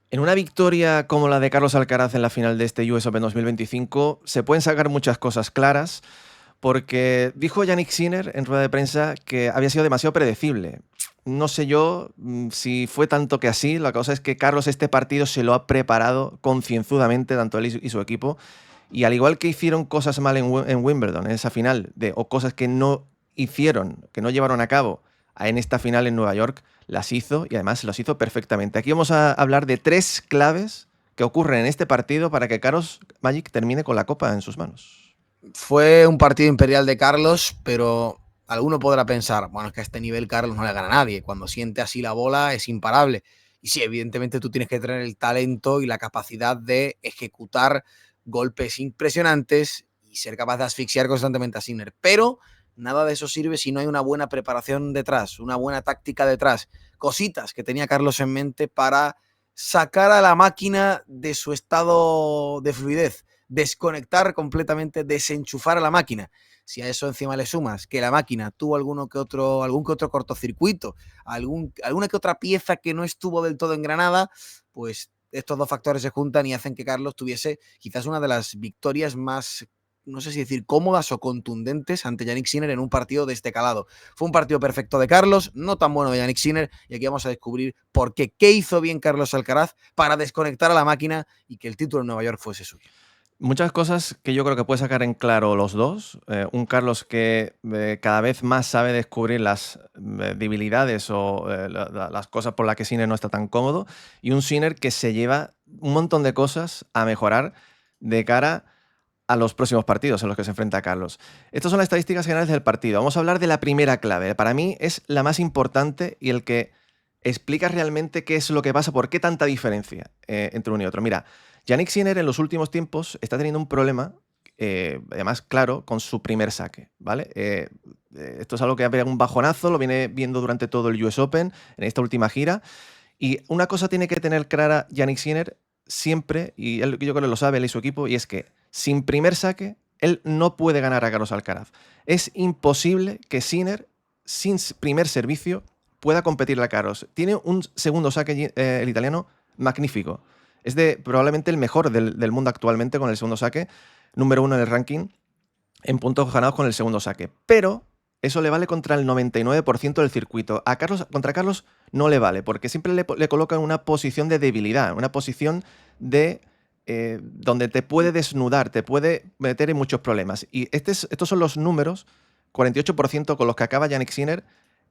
En una victoria como la de Carlos Alcaraz en la final de este US Open 2025 se pueden sacar muchas cosas claras porque dijo Yannick Sinner en rueda de prensa que había sido demasiado predecible. No sé yo si fue tanto que así, la cosa es que Carlos este partido se lo ha preparado concienzudamente, tanto él y su equipo, y al igual que hicieron cosas mal en Wimbledon, en esa final, o cosas que no hicieron, que no llevaron a cabo en esta final en Nueva York, las hizo y además las hizo perfectamente. Aquí vamos a hablar de 3 claves que ocurren en este partido para que Carlos Magic termine con la copa en sus manos. Fue un partido imperial de Carlos, pero alguno podrá pensar, bueno, es que a este nivel Carlos no le gana a nadie. Cuando siente así la bola es imparable. Y sí, evidentemente tú tienes que tener el talento y la capacidad de ejecutar golpes impresionantes y ser capaz de asfixiar constantemente a Sinner. Pero nada de eso sirve si no hay una buena preparación detrás, una buena táctica detrás. Cositas que tenía Carlos en mente para sacar a la máquina de su estado de fluidez, desconectar completamente, desenchufar a la máquina. Si a eso encima le sumas que la máquina tuvo algún que otro cortocircuito, alguna que otra pieza que no estuvo del todo engranada, pues estos dos factores se juntan y hacen que Carlos tuviese quizás una de las victorias más, no sé si decir cómodas o contundentes ante Yannick Sinner en un partido de este calado. Fue un partido perfecto de Carlos, no tan bueno de Yannick Sinner, y aquí vamos a descubrir por qué hizo bien Carlos Alcaraz para desconectar a la máquina y que el título en Nueva York fuese suyo. Muchas cosas que yo creo que puede sacar en claro los dos. Un Carlos que cada vez más sabe descubrir las debilidades o las cosas por las que Sinner no está tan cómodo. Y un Sinner que se lleva un montón de cosas a mejorar de cara a los próximos partidos en los que se enfrenta Carlos. Estas son las estadísticas generales del partido. Vamos a hablar de la primera clave. Para mí es la más importante y el que explica realmente qué es lo que pasa, por qué tanta diferencia entre uno y otro. Mira, Yannick Sinner en los últimos tiempos está teniendo un problema, además, claro, con su primer saque, ¿vale? Esto es algo que ha pegado un bajonazo, lo viene viendo durante todo el US Open, en esta última gira, y una cosa tiene que tener clara Yannick Sinner siempre, y él, yo creo que lo sabe él y su equipo, y es que sin primer saque, él no puede ganar a Carlos Alcaraz. Es imposible que Sinner, sin primer servicio, pueda competirle a Carlos. Tiene un segundo saque, el italiano, magnífico. Es probablemente el mejor del mundo actualmente con el segundo saque, número 1 en el ranking, en puntos ganados con el segundo saque. Pero eso le vale contra el 99% del circuito. Contra Carlos no le vale, porque siempre le coloca en una posición de debilidad, una posición de donde te puede desnudar, te puede meter en muchos problemas. Y estos son los números, 48% con los que acaba Yannick Sinner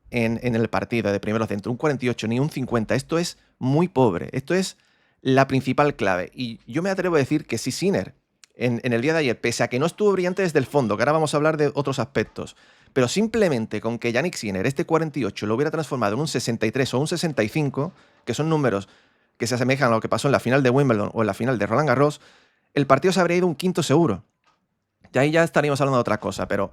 en el partido de primeros dentro, un 48, ni un 50. Esto es muy pobre, esto es la principal clave. Y yo me atrevo a decir que si Sinner en el día de ayer, pese a que no estuvo brillante desde el fondo, que ahora vamos a hablar de otros aspectos, pero simplemente con que Yannick Sinner este 48 lo hubiera transformado en un 63 o un 65, que son números que se asemejan a lo que pasó en la final de Wimbledon o en la final de Roland Garros, el partido se habría ido un quinto seguro. Y ahí ya estaríamos hablando de otra cosa, pero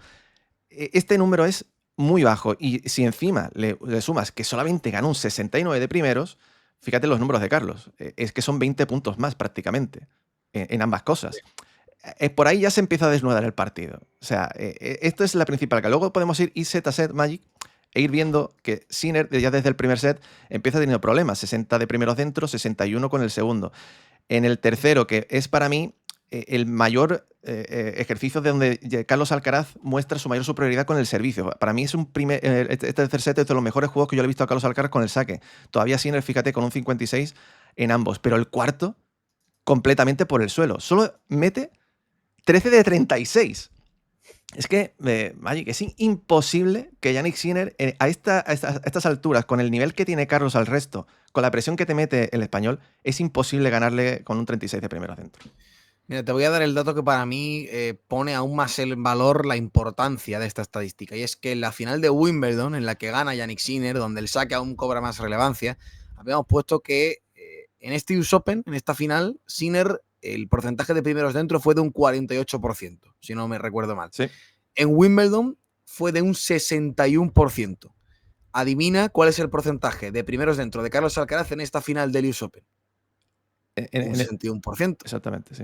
este número es muy bajo. Y si encima le sumas que solamente ganó un 69 de primeros, fíjate los números de Carlos. Es que son 20 puntos más prácticamente en ambas cosas. Por ahí ya se empieza a desnudar el partido. O sea, esto es la principal. Que luego podemos ir set a set Magic e ir viendo que Sinner ya desde el primer set empieza teniendo problemas. 60 de primeros dentro, 61 con el segundo. En el tercero, que es para mí el mayor ejercicio de donde Carlos Alcaraz muestra su mayor superioridad con el servicio. Para mí es este tercer set es de los mejores juegos que yo le he visto a Carlos Alcaraz con el saque. Todavía Sinner, fíjate, con un 56 en ambos. Pero el cuarto, completamente por el suelo. Solo mete 13 de 36. Es que, Magic, es imposible que Yannick Sinner, a estas alturas, con el nivel que tiene Carlos al resto, con la presión que te mete el español, es imposible ganarle con un 36 de primero dentro. Mira, te voy a dar el dato que para mí pone aún más en valor la importancia de esta estadística. Y es que en la final de Wimbledon, en la que gana Yannick Sinner, donde el saque aún cobra más relevancia, habíamos puesto que en este US Open, en esta final, Sinner, el porcentaje de primeros dentro fue de un 48%, si no me recuerdo mal. Sí. En Wimbledon fue de un 61%. Adivina cuál es el porcentaje de primeros dentro de Carlos Alcaraz en esta final del US Open. Un 61%. Exactamente, sí.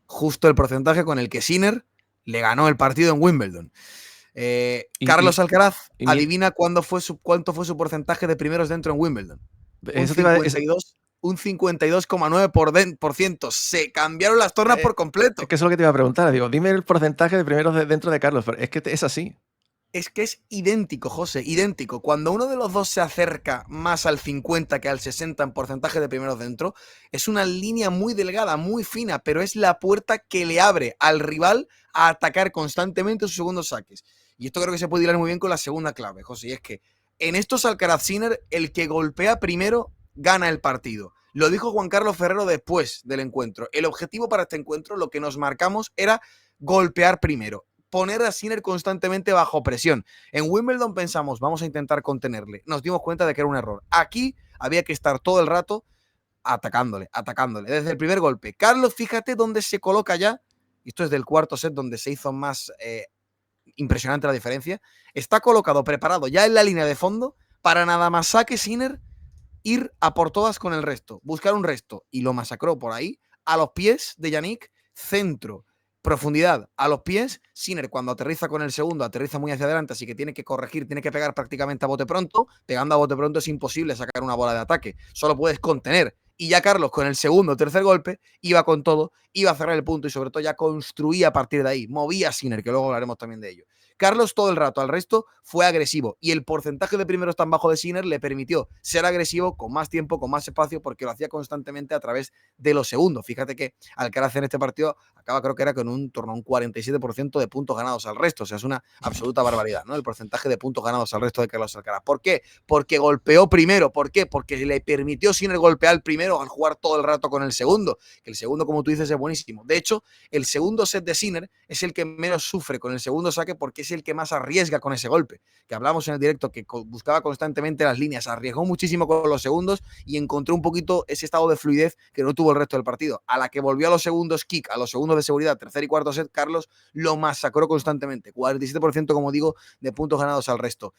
Justo el porcentaje con el que Sinner le ganó el partido en Wimbledon. Carlos Alcaraz, adivina cuánto fue su porcentaje de primeros dentro en Wimbledon. Un 52 un 52,9%. Se cambiaron las tornas por completo. Es que eso es lo que te iba a preguntar. Digo, dime el porcentaje de primeros dentro de Carlos. Pero es que es así. Es que es idéntico, José, idéntico. Cuando uno de los dos se acerca más al 50 que al 60 en porcentaje de primeros dentro, es una línea muy delgada, muy fina, pero es la puerta que le abre al rival a atacar constantemente sus segundos saques. Y esto creo que se puede hilar muy bien con la segunda clave, José, y es que en estos Alcaraz-Sinner, el que golpea primero gana el partido. Lo dijo Juan Carlos Ferrero después del encuentro. El objetivo para este encuentro, lo que nos marcamos, era golpear primero, poner a Sinner constantemente bajo presión. En Wimbledon pensamos, vamos a intentar contenerle. Nos dimos cuenta de que era un error. Aquí había que estar todo el rato atacándole, desde el primer golpe. Carlos, fíjate dónde se coloca ya. Esto es del cuarto set, donde se hizo más impresionante la diferencia. Está colocado, preparado ya en la línea de fondo para nada más saque Sinner, ir a por todas con el resto, buscar un resto. Y lo masacró por ahí, a los pies de Yannick, centro, profundidad a los pies. Sinner, cuando aterriza con el segundo, aterriza muy hacia adelante, así que tiene que corregir, tiene que pegar prácticamente a bote pronto. Pegando a bote pronto es imposible sacar una bola de ataque, solo puedes contener. Y ya Carlos, con el segundo o tercer golpe, iba con todo, iba a cerrar el punto y sobre todo ya construía a partir de ahí, movía a Sinner, que luego hablaremos también de ello. Carlos todo el rato al resto fue agresivo y el porcentaje de primeros tan bajo de Sinner le permitió ser agresivo con más tiempo, con más espacio, porque lo hacía constantemente a través de los segundos. Fíjate que Alcaraz en este partido acaba, creo que era con un torno a un 47% de puntos ganados al resto. O sea, es una absoluta barbaridad, ¿no? El porcentaje de puntos ganados al resto de Carlos Alcaraz. ¿Por qué? Porque golpeó primero. ¿Por qué? Porque le permitió Sinner golpear primero al jugar todo el rato con el segundo. Que el segundo, como tú dices, es buenísimo. De hecho, el segundo set de Sinner es el que menos sufre con el segundo saque porque es el que más arriesga con ese golpe. Que hablamos en el directo, que buscaba constantemente las líneas, arriesgó muchísimo con los segundos y encontró un poquito ese estado de fluidez que no tuvo el resto del partido. A la que volvió a los segundos kick, a los segundos de seguridad, tercer y cuarto set, Carlos lo masacró constantemente. 47%, como digo, de puntos ganados al resto.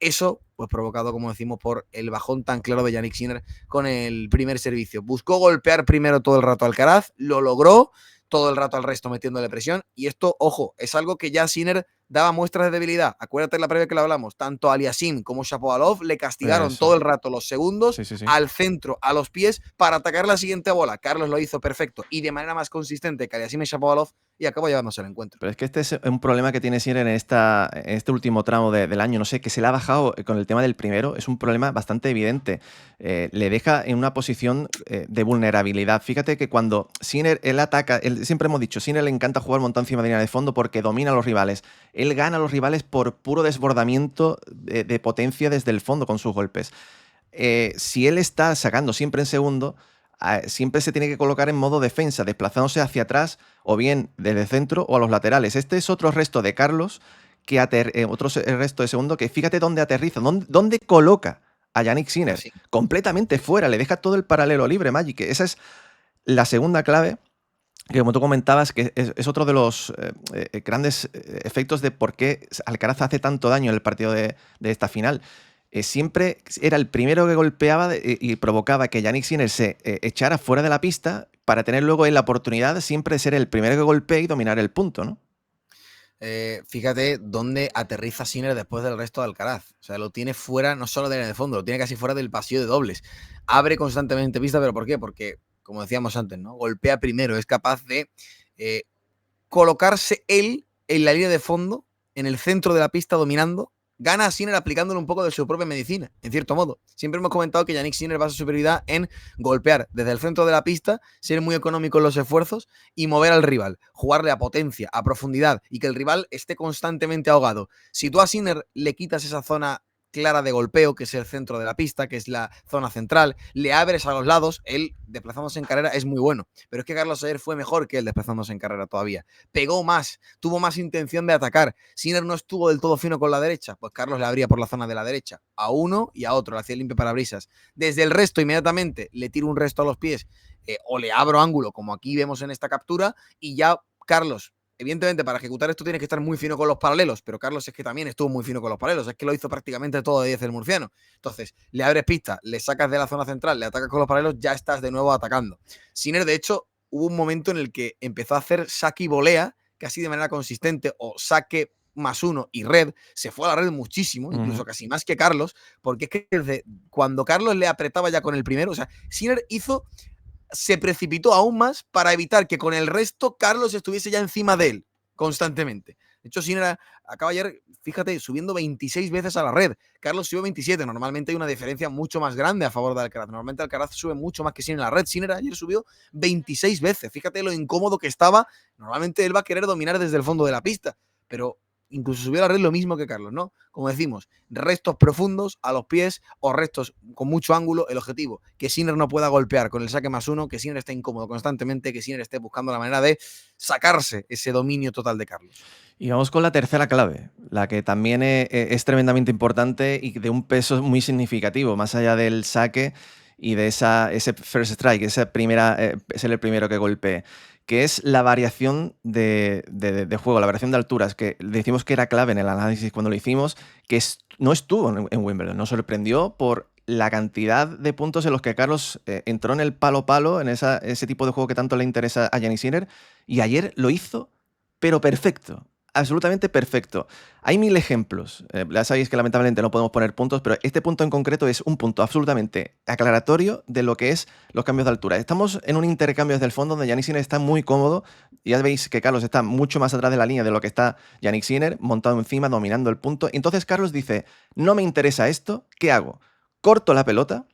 Eso, pues provocado, como decimos, por el bajón tan claro de Yannick Sinner con el primer servicio. Buscó golpear primero todo el rato a Alcaraz, lo logró, todo el rato al resto metiéndole presión. Y esto, ojo, es algo que ya Sinner daba muestras de debilidad. Acuérdate en la previa que lo hablamos, tanto Aliassime como Shapovalov le castigaron todo el rato los segundos al centro, a los pies, para atacar la siguiente bola. Carlos lo hizo perfecto y de manera más consistente que Aliassime y Shapovalov y acabó llevándose el encuentro. Pero es que este es un problema que tiene Sinner en este último tramo del año. No sé, que se le ha bajado con el tema del primero. Es un problema bastante evidente. Le deja en una posición de vulnerabilidad. Fíjate que cuando Sinner, él ataca, siempre hemos dicho, Sinner le encanta jugar un montón encima de línea de fondo porque domina a los rivales. Él gana a los rivales por puro desbordamiento de potencia desde el fondo con sus golpes. Si él está sacando siempre en segundo, siempre se tiene que colocar en modo defensa, desplazándose hacia atrás o bien desde el centro o a los laterales. Este es otro resto de Carlos, que otro resto de segundo, que fíjate dónde aterriza, dónde coloca a Yannick Sinner. Sí. Completamente fuera, le deja todo el paralelo libre, Magic. Esa es la segunda clave, que como tú comentabas, que es otro de los grandes efectos de por qué Alcaraz hace tanto daño en el partido de esta final. Siempre era el primero que golpeaba y provocaba que Yannick Sinner se echara fuera de la pista para tener luego la oportunidad siempre de ser el primero que golpee y dominar el punto, ¿no? Fíjate dónde aterriza Sinner después del resto de Alcaraz. O sea, lo tiene fuera no solo de la de fondo, lo tiene casi fuera del pasillo de dobles. Abre constantemente pista, ¿pero por qué? Porque, como decíamos antes, ¿no? Golpea primero, es capaz de colocarse él en la línea de fondo, en el centro de la pista, dominando. Gana a Sinner aplicándole un poco de su propia medicina, en cierto modo. Siempre hemos comentado que Yannick Sinner basa su superioridad en golpear desde el centro de la pista, ser muy económico en los esfuerzos y mover al rival, jugarle a potencia, a profundidad y que el rival esté constantemente ahogado. Si tú a Sinner le quitas esa zona clara de golpeo, que es el centro de la pista, que es la zona central, le abres a los lados, él desplazándose en carrera es muy bueno, pero es que Carlos ayer fue mejor que él desplazándose en carrera todavía, pegó más, tuvo más intención de atacar. Sinner no estuvo del todo fino con la derecha, pues Carlos le abría por la zona de la derecha, a uno y a otro, le hacía limpio parabrisas. Desde el resto inmediatamente le tiro un resto a los pies o le abro ángulo, como aquí vemos en esta captura, y ya Carlos, evidentemente, para ejecutar esto tienes que estar muy fino con los paralelos, pero Carlos es que también estuvo muy fino con los paralelos, es que lo hizo prácticamente todo de 10 el murciano. Entonces, le abres pista, le sacas de la zona central, le atacas con los paralelos, ya estás de nuevo atacando. Sinner, de hecho, hubo un momento en el que empezó a hacer saque y volea casi de manera consistente, o saque +1 y red, se fue a la red muchísimo, incluso casi más que Carlos, porque es que desde cuando Carlos le apretaba ya con el primero, o sea, Sinner se precipitó aún más para evitar que con el resto Carlos estuviese ya encima de él constantemente. De hecho, Sinner acaba ayer, fíjate, subiendo 26 veces a la red. Carlos subió 27. Normalmente hay una diferencia mucho más grande a favor de Alcaraz. Normalmente Alcaraz sube mucho más que Sinner en la red. Sinner ayer subió 26 veces. Fíjate lo incómodo que estaba. Normalmente él va a querer dominar desde el fondo de la pista, pero incluso subió a la red lo mismo que Carlos, ¿no? Como decimos, restos profundos a los pies o restos con mucho ángulo. El objetivo, que Sinner no pueda golpear con el saque +1, que Sinner esté incómodo constantemente, que Sinner esté buscando la manera de sacarse ese dominio total de Carlos. Y vamos con la tercera clave, la que también es tremendamente importante y de un peso muy significativo, más allá del saque y de ese first strike, esa primera, ser el primero que golpee, que es la variación de juego, la variación de alturas, que decimos que era clave en el análisis cuando lo hicimos, que no estuvo en Wimbledon, nos sorprendió por la cantidad de puntos en los que Carlos entró en el palo-palo, en ese tipo de juego que tanto le interesa a Jannik Sinner, y ayer lo hizo, pero perfecto. Absolutamente perfecto. Hay 1000 ejemplos. Ya sabéis que lamentablemente no podemos poner puntos, pero este punto en concreto es un punto absolutamente aclaratorio de lo que es los cambios de altura. Estamos en un intercambio desde el fondo donde Jannik Sinner está muy cómodo. Ya veis que Carlos está mucho más atrás de la línea de lo que está Jannik Sinner, montado encima, dominando el punto. Entonces Carlos dice, no me interesa esto, ¿qué hago? Corto la pelota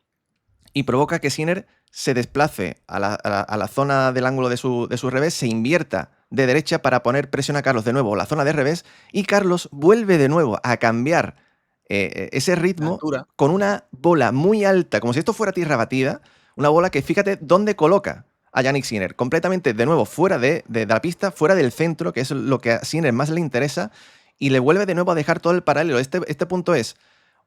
y provoca que Sinner se desplace a la zona del ángulo de su revés, se invierta de derecha para poner presión a Carlos de nuevo, la zona de revés, y Carlos vuelve de nuevo a cambiar ese ritmo con una bola muy alta, como si esto fuera tierra batida, una bola que fíjate dónde coloca a Jannik Sinner, completamente de nuevo fuera de la pista, fuera del centro, que es lo que a Sinner más le interesa, y le vuelve de nuevo a dejar todo el paralelo. Este punto es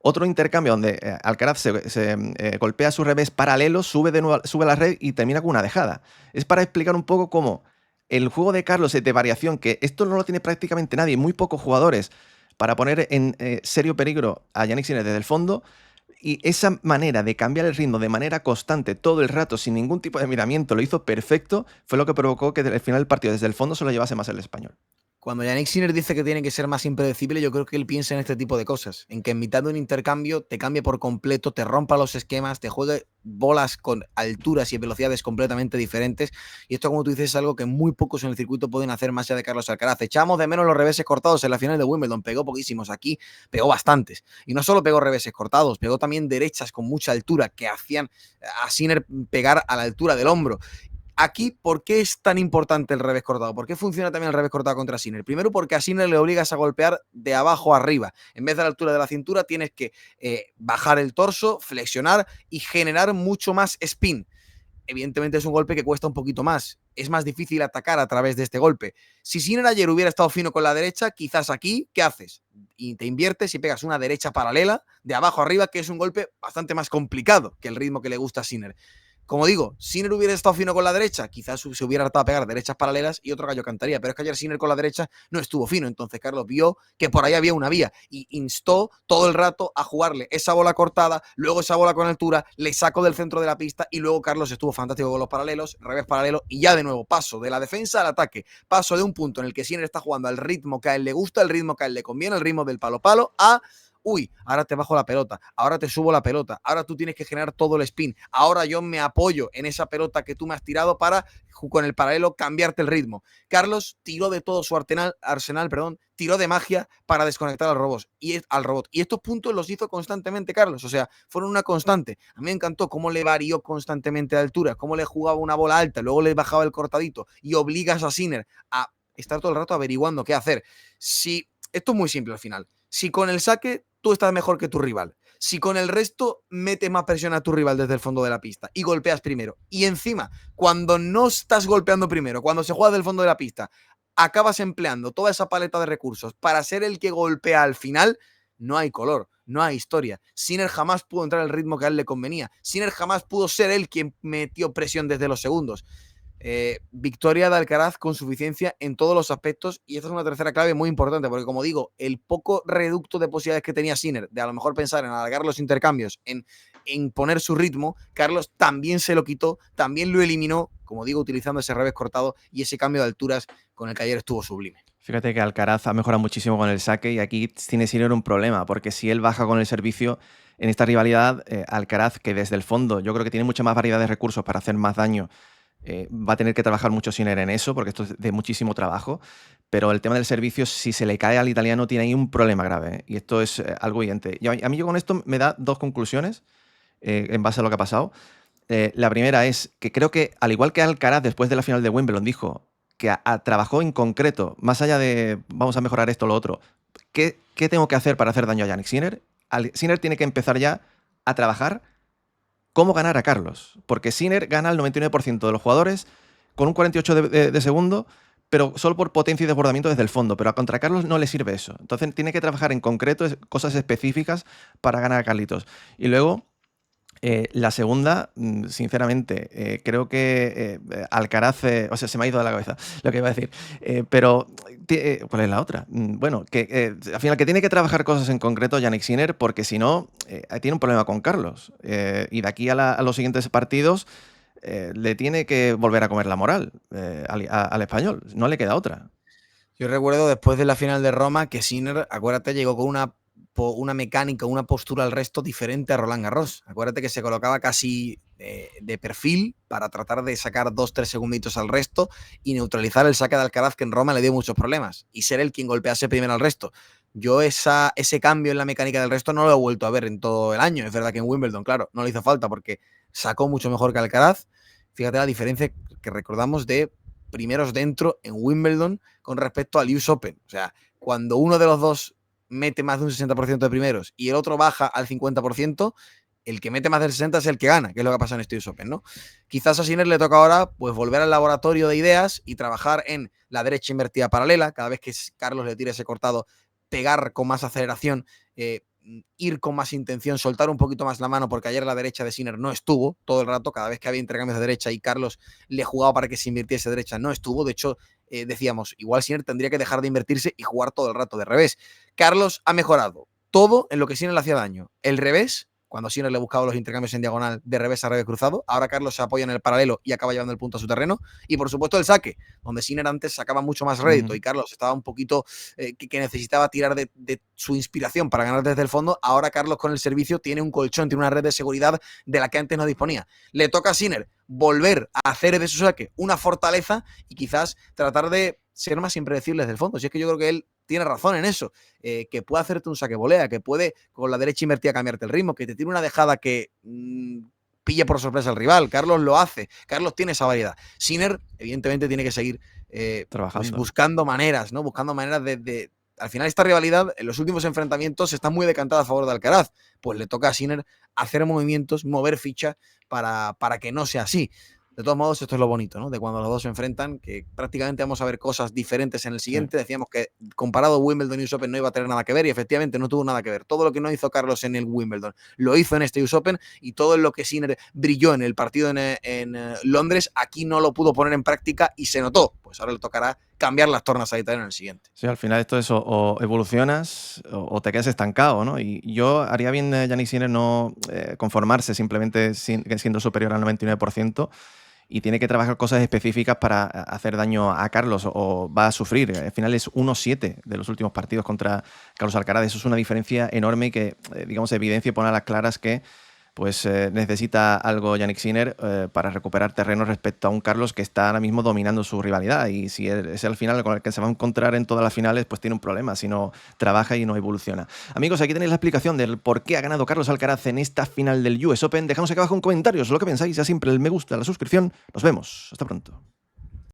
otro intercambio donde Alcaraz se golpea a su revés paralelo, sube a la red y termina con una dejada. Es para explicar un poco cómo el juego de Carlos es de variación, que esto no lo tiene prácticamente nadie, muy pocos jugadores, para poner en serio peligro a Jannik Sinner desde el fondo. Y esa manera de cambiar el ritmo de manera constante todo el rato, sin ningún tipo de miramiento, lo hizo perfecto, fue lo que provocó que al final del partido desde el fondo se lo llevase más el español. Cuando Jannik Sinner dice que tiene que ser más impredecible, yo creo que él piensa en este tipo de cosas, en que en mitad de un intercambio te cambie por completo, te rompa los esquemas, te juegue bolas con alturas y velocidades completamente diferentes. Y esto, como tú dices, es algo que muy pocos en el circuito pueden hacer más allá de Carlos Alcaraz. Echamos de menos los reveses cortados en la final de Wimbledon, pegó poquísimos, aquí pegó bastantes. Y no solo pegó reveses cortados, pegó también derechas con mucha altura que hacían a Sinner pegar a la altura del hombro. Aquí, ¿por qué es tan importante el revés cortado? ¿Por qué funciona también el revés cortado contra Sinner? Primero, porque a Sinner le obligas a golpear de abajo a arriba. En vez de la altura de la cintura, tienes que bajar el torso, flexionar y generar mucho más spin. Evidentemente es un golpe que cuesta un poquito más. Es más difícil atacar a través de este golpe. Si Sinner ayer hubiera estado fino con la derecha, quizás aquí, ¿qué haces? Y te inviertes y pegas una derecha paralela de abajo a arriba, que es un golpe bastante más complicado que el ritmo que le gusta a Sinner. Como digo, Sinner hubiera estado fino con la derecha, quizás se hubiera hartado a pegar derechas paralelas y otro gallo cantaría, pero es que ayer Sinner con la derecha no estuvo fino, entonces Carlos vio que por ahí había una vía y instó todo el rato a jugarle esa bola cortada, luego esa bola con altura, le sacó del centro de la pista y luego Carlos estuvo fantástico con los paralelos, revés paralelo y ya de nuevo paso de la defensa al ataque, paso de un punto en el que Sinner está jugando al ritmo que a él le gusta, el ritmo que a él le conviene, el ritmo del palo-palo, a uy, ahora te bajo la pelota, ahora te subo la pelota, ahora tú tienes que generar todo el spin, ahora yo me apoyo en esa pelota que tú me has tirado para, con el paralelo, cambiarte el ritmo. Carlos tiró de todo su arsenal, tiró de magia para desconectar al robot. Y estos puntos los hizo constantemente Carlos, o sea, fueron una constante. A mí me encantó cómo le varió constantemente de altura, cómo le jugaba una bola alta, luego le bajaba el cortadito y obligas a Sinner a estar todo el rato averiguando qué hacer. Si, esto es muy simple al final. Si con el saque tú estás mejor que tu rival, si con el resto metes más presión a tu rival desde el fondo de la pista y golpeas primero, y encima, cuando no estás golpeando primero, cuando se juega del fondo de la pista, acabas empleando toda esa paleta de recursos para ser el que golpea al final, no hay color, no hay historia. Sinner jamás pudo entrar al ritmo que a él le convenía. Sinner jamás pudo ser él quien metió presión desde los segundos. Victoria de Alcaraz con suficiencia en todos los aspectos y esta es una tercera clave muy importante porque, como digo, el poco reducto de posibilidades que tenía Sinner de a lo mejor pensar en alargar los intercambios, en en poner su ritmo, Carlos también se lo quitó, también lo eliminó, como digo, utilizando ese revés cortado y ese cambio de alturas con el que ayer estuvo sublime. Fíjate que Alcaraz ha mejorado muchísimo con el saque y aquí tiene Sinner un problema, porque si él baja con el servicio en esta rivalidad, Alcaraz, que desde el fondo yo creo que tiene mucha más variedad de recursos para hacer más daño, va a tener que trabajar mucho Sinner en eso, porque esto es de muchísimo trabajo, pero el tema del servicio, si se le cae al italiano, tiene ahí un problema grave, ¿eh? Y esto es algo evidente. Y a mí yo con esto me da dos conclusiones en base a lo que ha pasado. La primera es que creo que, al igual que Alcaraz después de la final de Wimbledon dijo que trabajó en concreto, más allá de vamos a mejorar esto o lo otro, ¿qué tengo que hacer para hacer daño a Jannik Sinner? Sinner tiene que empezar ya a trabajar cómo ganar a Carlos, porque Sinner gana al 99% de los jugadores con un 48 de segundo, pero solo por potencia y desbordamiento desde el fondo, pero a contra Carlos no le sirve eso. Entonces tiene que trabajar en concreto cosas específicas para ganar a Carlitos. Y luego, la segunda, sinceramente, creo que Alcaraz, o sea, se me ha ido de la cabeza lo que iba a decir, pero ¿cuál es la otra? Bueno, que al final que tiene que trabajar cosas en concreto Jannik Sinner, porque si no, tiene un problema con Carlos. Y de aquí a los siguientes partidos le tiene que volver a comer la moral al español, no le queda otra. Yo recuerdo después de la final de Roma que Sinner, acuérdate, llegó con una mecánica, una postura al resto diferente a Roland Garros. Acuérdate que se colocaba casi de perfil para tratar de sacar 2-3 segunditos al resto y neutralizar el saque de Alcaraz, que en Roma le dio muchos problemas, y ser él quien golpease primero al resto. Yo ese cambio en la mecánica del resto no lo he vuelto a ver en todo el año. Es verdad que en Wimbledon, claro, no le hizo falta porque sacó mucho mejor que Alcaraz. Fíjate la diferencia que recordamos de primeros dentro en Wimbledon con respecto al US Open. O sea, cuando uno de los dos mete más de un 60% de primeros y el otro baja al 50%, el que mete más del 60% es el que gana, que es lo que pasa en este US Open, ¿no? Quizás a Sinner le toca ahora pues volver al laboratorio de ideas y trabajar en la derecha invertida paralela, cada vez que Carlos le tire ese cortado, pegar con más aceleración, ir con más intención, soltar un poquito más la mano, porque ayer la derecha de Sinner no estuvo todo el rato, cada vez que había intercambios de derecha y Carlos le jugaba para que se invirtiese derecha, no estuvo. De hecho, decíamos, igual Sinner tendría que dejar de invertirse y jugar todo el rato de revés. Carlos ha mejorado todo en lo que Sinner le hacía daño. El revés, cuando Sinner le buscaba los intercambios en diagonal de revés a revés cruzado, ahora Carlos se apoya en el paralelo y acaba llevando el punto a su terreno. Y por supuesto el saque, donde Sinner antes sacaba mucho más rédito y Carlos estaba un poquito que necesitaba tirar de su inspiración para ganar desde el fondo. Ahora Carlos con el servicio tiene un colchón, tiene una red de seguridad de la que antes no disponía. Le toca a Sinner volver a hacer de su saque una fortaleza y quizás tratar de ser más impredecibles del fondo. Si es que yo creo que él tiene razón en eso, que puede hacerte un saque volea, que puede con la derecha invertida cambiarte el ritmo, que te tiene una dejada que pille por sorpresa al rival. Carlos lo hace, Carlos tiene esa variedad. Sinner evidentemente tiene que seguir trabajando, pues buscando maneras, ¿no? Buscando maneras de al final esta rivalidad en los últimos enfrentamientos está muy decantada a favor de Alcaraz, pues le toca a Sinner hacer movimientos, mover ficha para que no sea así. De todos modos, esto es lo bonito, ¿no? De cuando los dos se enfrentan, que prácticamente vamos a ver cosas diferentes en el siguiente. Decíamos que comparado Wimbledon y US Open no iba a tener nada que ver y efectivamente no tuvo nada que ver. Todo lo que no hizo Carlos en el Wimbledon lo hizo en este US Open y todo lo que Sinner brilló en el partido en Londres, aquí no lo pudo poner en práctica y se notó. Pues ahora le tocará cambiar las tornas a Italia en el siguiente. Sí, al final esto es o evolucionas o te quedas estancado, ¿no? Y yo haría bien Jannik Sinner no conformarse simplemente siendo superior al 99%. Y tiene que trabajar cosas específicas para hacer daño a Carlos o va a sufrir. Al final es 1-7 de los últimos partidos contra Carlos Alcaraz. Eso es una diferencia enorme y que, digamos, evidencia y pone a las claras que pues necesita algo Jannik Sinner para recuperar terreno respecto a un Carlos que está ahora mismo dominando su rivalidad. Y si es el final con el que se va a encontrar en todas las finales, pues tiene un problema si no trabaja y no evoluciona. Amigos, aquí tenéis la explicación del por qué ha ganado Carlos Alcaraz en esta final del US Open. Dejamos aquí abajo en comentarios lo que pensáis. Ya siempre el me gusta, la suscripción. Nos vemos. Hasta pronto.